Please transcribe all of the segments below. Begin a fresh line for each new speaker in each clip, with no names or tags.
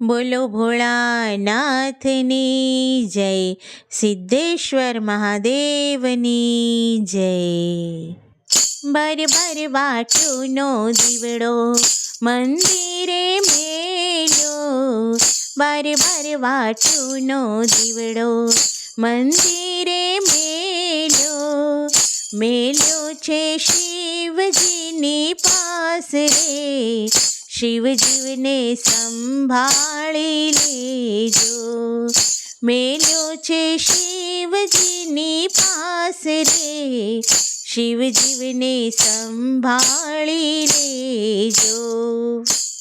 બોલો ભોળાનાથની જય, સિદ્ધેશ્વર મહાદેવની જય. બર બર વાટુનો દીવડો મંદિરે મેલ્યો, બર બર વાટુનો દીવડો મંદિરે મેલ્યો, મેલ્યો છે શિવજીની પાસ રે, શિવજીવને સંભાળી લેજો. મેલ્યો છે શિવજીની પાસ રે, શિવજીવને સંભાળી લેજો.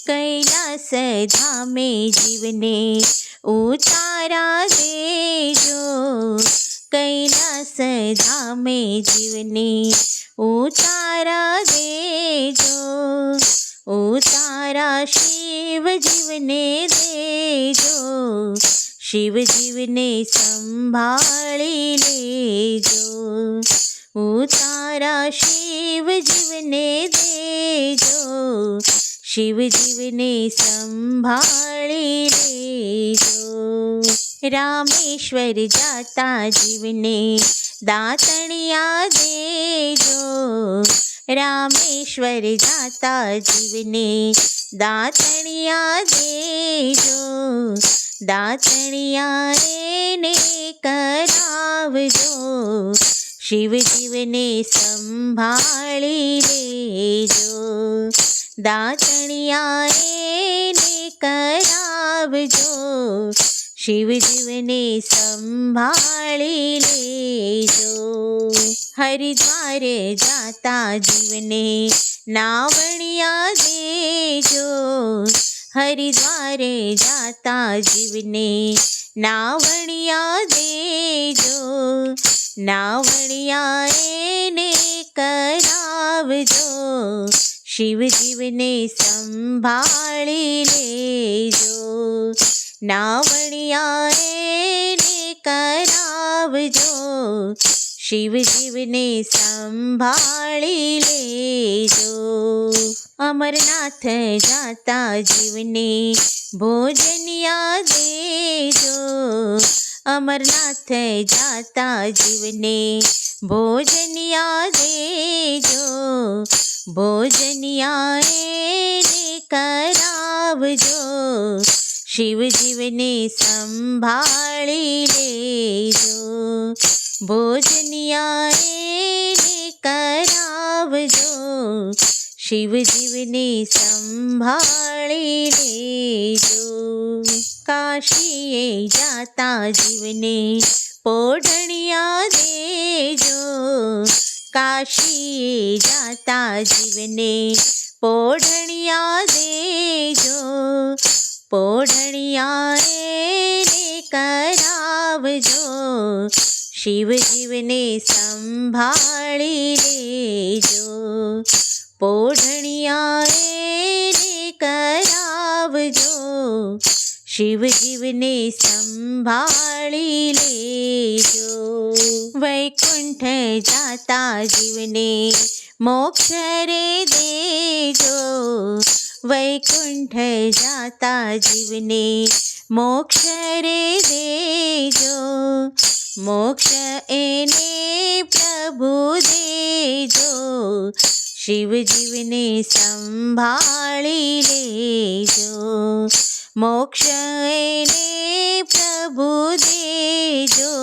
કૈલાસ ધામે જીવને ઉતારા દેજો, કૈલાસ ધામે જીવને ઉતારા દેજો, ઉતારા શિવજીવને દેજો, શિવજીવને સંભાળી લેજો. ઉતારા શિવજીવને દેજો, શિવજીવને સંભાળી લેજો. રામેશ્વર જાતા જીવને દાતણિયા દેજો, રામેશ્વર જાતા જીવને દાતણિયા દેજો, દાતણિયા એને કરાવજો, શિવજીવને સંભાળી લેજો. દાતણિયા એને કરાવજો, શિવજીવને સંભાળી લેજો. હરિદ્વાર જાતા જીવને નાવણિયા દેજો, હરિદ્વાર જાતા જીવને નાવણિયા દેજો, નાવણિયા એને કરાવજો, શિવજીવને સંભાળી લેજો. નાવણિયા એને કરાવજો, શિવજીવને સંભાળી લેજો. અમરનાથ જાતા જીવને ભોજનિયા દેજો, અમરનાથ જાતા જીવને ભોજનિયા દેજો, ભોજનિયા એને કરાવજો, શિવજીવને સંભાળી લેજો. ભોજનિયા એને કરાવજો, શિવજીવને સંભાળી લેજો. કાશીએ જાતા જીવને પોઢણિયા દેજો, કાશીએ જાતા જીવને પોઢણિયા દેજો, પોઢણિયા એને કરાવજો, શિવજીવને સંભાળી લેજો. પોઢણિયા એને કરાવજો, શિવજીવને સંભાળી લેજો. વૈકુંઠ જાતા જીવને મોક્ષ રે દેજો, વૈકુંઠ જાતા જીવને મોક્ષ રે દેજો, મોક્ષ એને પ્રભુ દેજો, શિવજીવને સંભાળી લેજો. મોક્ષ એને પ્રભુ દેજો,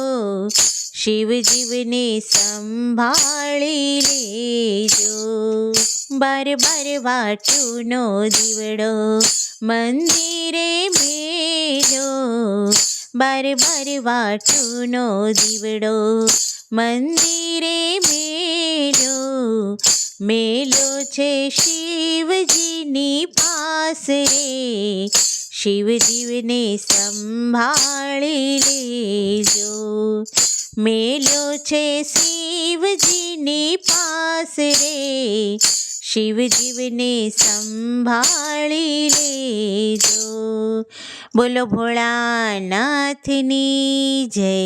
શિવજીવને સંભાળી લેજો. બર બર વાટુનો દીવડો મંદિરે મેલ્યો, બર બર વાટુનો દીવડો મંદિરે મેલ્યો, મેલ્યો છે શિવજીની પાસ રે, શિવજીવને સંભાળી લેજો. મેલ્યો છે શિવજીની પાસ રે, શિવજીવને સંભાળી લેજો. બોલો ભોળાનાથની જય.